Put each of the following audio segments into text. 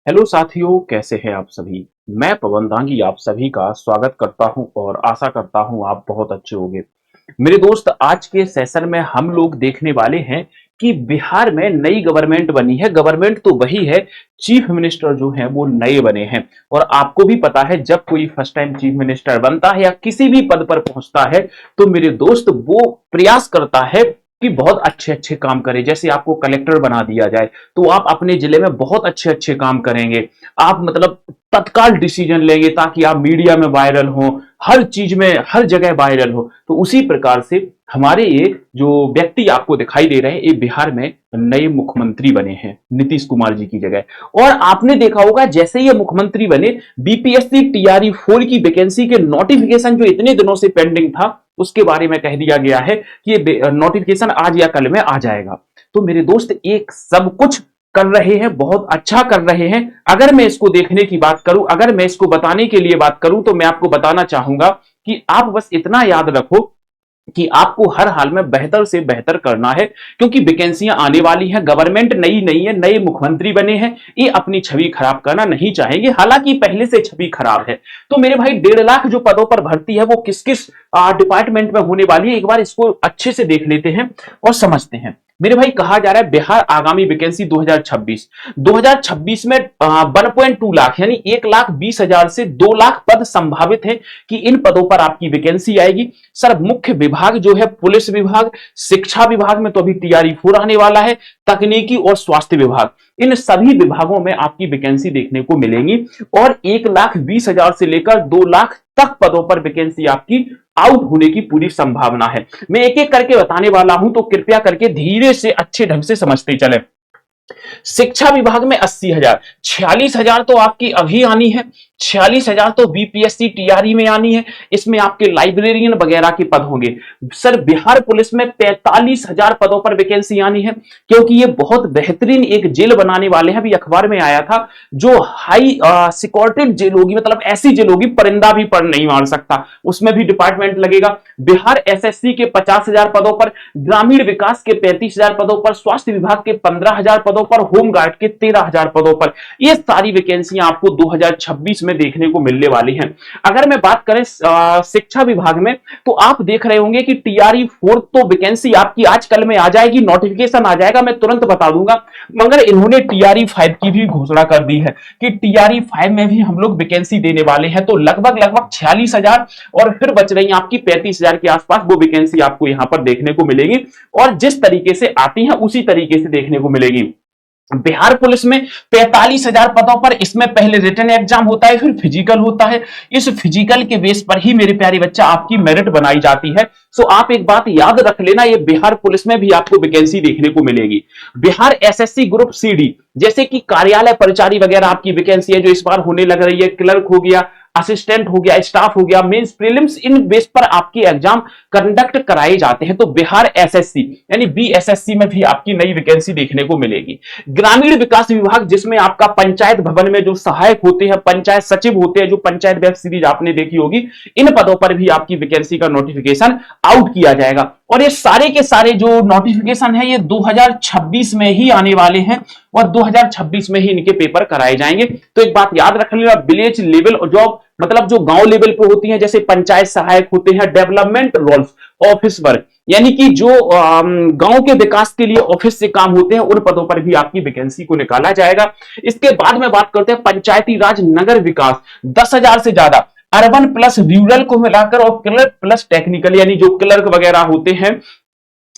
Hello साथियों, कैसे हैं आप सभी। मैं पवन दांगी आप सभी का स्वागत करता हूं और आशा करता हूं आप बहुत अच्छे होंगे। मेरे दोस्त, आज के सेशन में हम लोग देखने वाले हैं कि बिहार में नई गवर्नमेंट बनी है। गवर्नमेंट तो वही है, चीफ मिनिस्टर जो है वो नए बने हैं। और आपको भी पता है, जब कोई फर्स्ट टाइम चीफ मिनिस्टर बनता है या किसी भी पद पर पहुंचता है तो मेरे दोस्त वो प्रयास करता है कि बहुत अच्छे अच्छे काम करे। जैसे आपको कलेक्टर बना दिया जाए तो आप अपने जिले में बहुत अच्छे अच्छे काम करेंगे। आप मतलब तत्काल डिसीजन लेंगे ताकि आप मीडिया में वायरल हो, हर चीज में हर जगह वायरल हो। तो उसी प्रकार से हमारे एक जो व्यक्ति आपको दिखाई दे रहे हैं, ये बिहार में नए मुख्यमंत्री बने हैं नीतीश कुमार जी की जगह। और आपने देखा होगा, जैसे ये मुख्यमंत्री बने, बीपीएससी टीआरई 4 की वैकेंसी के नोटिफिकेशन जो इतने दिनों से पेंडिंग था उसके बारे में कह दिया गया है कि ये नोटिफिकेशन आज या कल में आ जाएगा। तो मेरे दोस्त, एक सब कुछ कर रहे हैं, बहुत अच्छा कर रहे हैं। अगर मैं इसको देखने की बात करूं, अगर मैं इसको बताने के लिए बात करूं, तो मैं आपको बताना चाहूंगा कि आप बस इतना याद रखो कि आपको हर हाल में बेहतर से बेहतर करना है, क्योंकि वैकेंसियां आने वाली हैं। गवर्नमेंट नई नहीं है, नए मुख्यमंत्री बने हैं, ये अपनी छवि खराब करना नहीं चाहेंगे, हालांकि पहले से छवि खराब है। तो मेरे भाई, 1.5 लाख जो पदों पर भर्ती है वो किस किस डिपार्टमेंट में होने वाली है, एक बार इसको अच्छे से देख लेते हैं और समझते हैं। मेरे भाई, कहा जा रहा है बिहार आगामी वैकेंसी 2026 में 1.2 लाख यानी 1,20,000 से 2 लाख पद संभावित है कि इन पदों पर आपकी वैकेंसी आएगी। सर, मुख्य विभाग जो है पुलिस विभाग, शिक्षा विभाग में तो अभी टीआरई 4 आने वाला है, तकनीकी और स्वास्थ्य विभाग, इन सभी विभागों में आपकी वैकेंसी देखने को मिलेंगी। और 1,20,000 से लेकर 2 लाख तक पदों पर वैकेंसी आपकी आउट होने की पूरी संभावना है। मैं एक एक करके बताने वाला हूं, तो कृपया करके धीरे से अच्छे ढंग से समझते चले। शिक्षा विभाग में 80,000, 46,000 तो आपकी अभी आनी है, 46,000 तो बीपीएससी टीआरई में आनी है। इसमें आपके लाइब्रेरियन वगैरह के पद होंगे। सर, बिहार पुलिस में 45,000 पदों पर वैकेंसी आनी है, क्योंकि ये बहुत बेहतरीन एक जेल बनाने वाले हैं। अभी अखबार में आया था, जो हाई सिक्योरिटी जेल होगी, मतलब ऐसी जेल होगी परिंदा भी पर नहीं मार सकता, उसमें भी डिपार्टमेंट लगेगा। बिहार एसएससी के 50,000 पदों पर, ग्रामीण विकास के 35,000 पदों पर, स्वास्थ्य विभाग के 15,000 पदों पर, होमगार्ड के 13,000 पदों पर। ये सारी वैकेंसियां आपको 2026 में देखने को मिलने वाली हैं। अगर मैं बात करें शिक्षा विभाग में, तो आप देख रहे होंगे कि टीआरई 4 तो वैकेंसी आपकी आजकल में आ जाएगी, नोटिफिकेशन आ जाएगा, मैं तुरंत बता दूंगा। मगर इन्होंने टीआरई 5 की भी घोषणा कर दी है कि टीआरई 5 में भी हम लोग वैकेंसी देने वाले हैं। तो लगभग लगभग 46,000 और फिर बच रही आपकी 35,000 के आसपास वो वैकेंसी आपको यहां पर देखने को मिलेगी। और जिस तरीके से आती है उसी तरीके से देखने को मिलेगी। बिहार पुलिस में 45,000 पदों पर, इसमें पहले रिटन एग्जाम होता है, फिर फिजिकल होता है। इस फिजिकल के बेस पर ही मेरे प्यारे बच्चा आपकी मेरिट बनाई जाती है। सो आप एक बात याद रख लेना, ये बिहार पुलिस में भी आपको वैकेंसी देखने को मिलेगी। बिहार एसएससी ग्रुप सीडी, जैसे कि कार्यालय परिचारी वगैरह आपकी वैकेंसी है जो इस बार होने लग रही है। क्लर्क हो गया, असिस्टेंट हो गया, स्टाफ हो गया, मेंस प्रीलिम्स, इन बेस पर आपके एग्जाम कंडक्ट कराए जाते हैं। तो बिहार एसएससी यानी बीएसएससी में भी आपकी नई वैकेंसी देखने को मिलेगी। ग्रामीण विकास विभाग, जिसमें आपका पंचायत भवन में जो सहायक होते हैं, पंचायत सचिव होते हैं, जो पंचायत वेब सीरीज आपने देखी होगी, इन पदों पर भी आपकी वैकेंसी का नोटिफिकेशन आउट किया जाएगा। और ये सारे के सारे जो नोटिफिकेशन है, ये 2026 में ही आने वाले हैं और 2026 में ही इनके पेपर कराए जाएंगे। तो एक बात याद रख लेना, विलेज लेवल जॉब, मतलब जो गांव लेवल पे होती हैं, जैसे पंचायत सहायक होते हैं, डेवलपमेंट रोल्स, ऑफिस वर्क, यानी कि जो गांव के विकास के लिए ऑफिस से काम होते हैं, उन पदों पर भी आपकी वैकेंसी को निकाला जाएगा। इसके बाद में बात करते हैं पंचायती राज नगर विकास, 10,000 से ज्यादा, अर्बन प्लस रूरल को मिलाकर, और क्लर्क प्लस टेक्निकल, यानी जो क्लर्क वगैरह होते हैं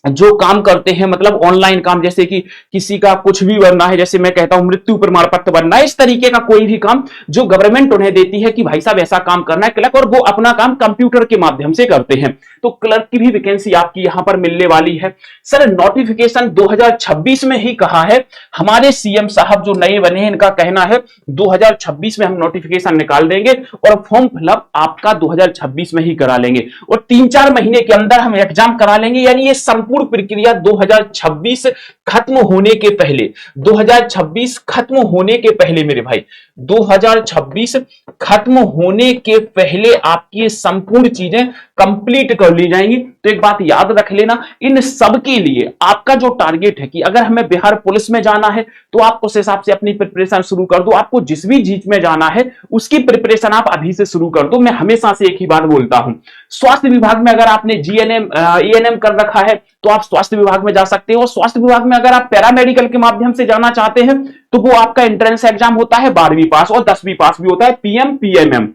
जो काम करते हैं, मतलब ऑनलाइन काम, जैसे कि किसी का कुछ भी बनना है, जैसे मैं कहता हूं मृत्यु प्रमाण पत्र बनना है, इस तरीके का कोई भी काम जो गवर्नमेंट उन्हें देती है कि भाई साहब ऐसा काम करना है क्लर्क, और वो अपना काम कंप्यूटर के माध्यम से करते हैं। तो क्लर्क की भी वैकेंसी आपकी यहां पर मिलने वाली है। सर, नोटिफिकेशन 2026 में ही कहा है, हमारे सीएम साहब जो नए बने हैं, इनका कहना है 2026 में हम नोटिफिकेशन निकाल देंगे और फॉर्म फिलअप आपका 2026 में ही करा लेंगे, और 3-4 महीने के अंदर हम एग्जाम करा लेंगे। यानी ये संपूर्ण प्रक्रिया 2026 खत्म होने के पहले, 2026 खत्म होने के पहले मेरे भाई, 2026 खत्म होने के पहले आपकी ये संपूर्ण चीजें कंप्लीट कर ली जाएंगी। तो एक बात याद रख लेना, इन सब के लिए आपका जो टारगेट है कि अगर हमें बिहार पुलिस में जाना है तो आप उस हिसाब से अपनी प्रिपरेशन शुरू कर दो। आपको जिस भी चीज में जाना है उसकी प्रिपरेशन आप अभी से शुरू कर दो। मैं हमेशा से एक ही बात बोलता हूं, स्वास्थ्य विभाग में अगर आपने जीएनएम ईएनएम कर रखा है तो आप स्वास्थ्य विभाग में जा सकते हो। स्वास्थ्य विभाग में अगर आप पैरामेडिकल के माध्यम से जाना चाहते हैं तो वो आपका एंट्रेंस एग्जाम होता है 12वीं पास और 10वीं पास भी होता है, पीएम पीएमएम।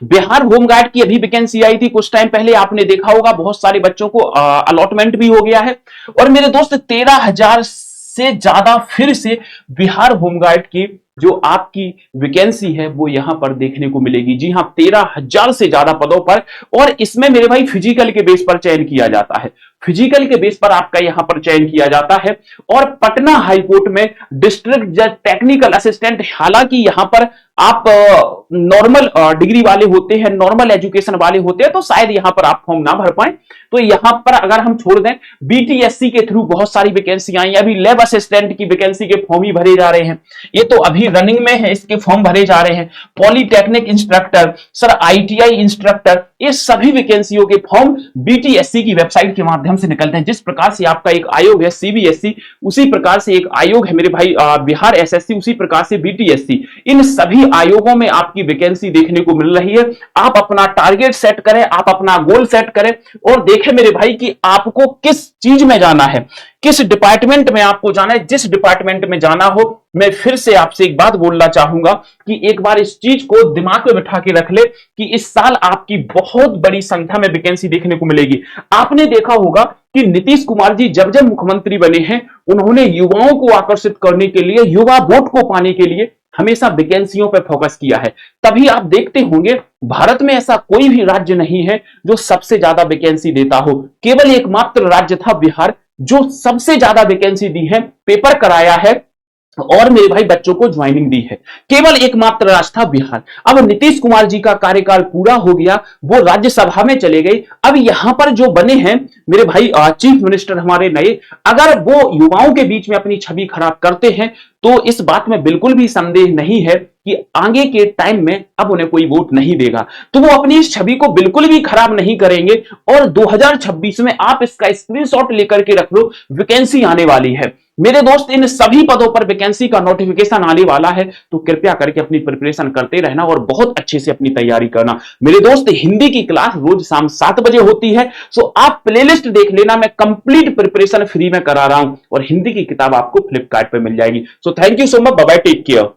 बिहार होमगार्ड की अभी वैकेंसी आई थी कुछ टाइम पहले, आपने देखा होगा बहुत सारे बच्चों को अलॉटमेंट भी हो गया है। और मेरे दोस्त 13,000 से ज्यादा फिर से बिहार होमगार्ड की जो आपकी वैकेंसी है वो यहां पर देखने को मिलेगी। जी हां, 13,000 से ज्यादा पदों पर। और इसमें मेरे भाई फिजिकल के बेस पर चयन किया जाता है, फिजिकल के बेस पर आपका यहां पर चयन किया जाता है। और पटना हाईकोर्ट में डिस्ट्रिक्ट जज टेक्निकल असिस्टेंट, हालांकि यहां पर आप नॉर्मल डिग्री वाले होते हैं, नॉर्मल एजुकेशन वाले होते हैं, तो शायद यहां पर आप फॉर्म ना भर पाए। तो यहां पर अगर हम छोड़ दें, बीटीएससी के थ्रू बहुत सारी वैकेंसी आई, अभी लैब असिस्टेंट की वैकेंसी के फॉर्म ही भरे जा रहे हैं, ये तो अभी रनिंग में है, इसके फॉर्म भरे जा रहे हैं। Polytechnic instructor, sir ITI instructor, ये सभी वैकेंसियों के फॉर्म बीटीएससी की वेबसाइट के माध्यम से निकलते हैं। जिस प्रकार से आपका एक आयोग है सीबीएसई, उसी प्रकार से एक आयोग है मेरे भाई बिहार एसएससी, उसी प्रकार से बीटीएससी। इन सभी आयोगों में आपकी वैकेंसी देखने को मिल रही है। आप अपना टारगेट सेट करें, आप अपना गोल सेट करें और देखें मेरे भाई कि आपको किस चीज में जाना है, किस डिपार्टमेंट में आपको जाना है। जिस डिपार्टमेंट में जाना हो, मैं फिर से आपसे एक बात बोलना चाहूंगा कि एक बार इस चीज को दिमाग में बिठा के रख ले कि इस साल आपकी बहुत बड़ी संख्या में वैकेंसी देखने को मिलेगी। आपने देखा होगा कि नीतीश कुमार जी जब जब मुख्यमंत्री बने हैं, उन्होंने युवाओं को आकर्षित करने के लिए, युवा वोट को पाने के लिए हमेशा वैकेंसियों पर फोकस किया है। तभी आप देखते होंगे भारत में ऐसा कोई भी राज्य नहीं है जो सबसे ज्यादा वैकेंसी देता हो। केवल एकमात्र राज्य था बिहार जो सबसे ज्यादा वैकेंसी दी है, पेपर कराया है और मेरे भाई बच्चों को ज्वाइनिंग दी है। केवल एकमात्र राज्य था बिहार। अब नीतीश कुमार जी का कार्यकाल पूरा हो गया, वो राज्यसभा में चले गए। अब यहां पर जो बने हैं मेरे भाई चीफ मिनिस्टर हमारे नए, अगर वो युवाओं के बीच में अपनी छवि खराब करते हैं तो इस बात में बिल्कुल भी संदेह नहीं है कि आगे के टाइम में अब उन्हें कोई वोट नहीं देगा। तो वो अपनी इस छवि को बिल्कुल भी खराब नहीं करेंगे। और 2026 में आप इसका स्क्रीनशॉट लेकर के रख लो, वैकेंसी आने वाली है मेरे दोस्त। इन सभी पदों पर वैकेंसी का नोटिफिकेशन आने वाला है, तो कृपया करके अपनी प्रिपरेशन करते रहना और बहुत अच्छे से अपनी तैयारी करना मेरे दोस्त। हिंदी की क्लास रोज शाम 7 बजे होती है, सो आप प्लेलिस्ट देख लेना, मैं कंप्लीट प्रिपरेशन फ्री में करा रहा हूं और हिंदी की किताब आपको फ्लिपकार्ट पे मिल जाएगी। So thank you so much, bye bye, take care.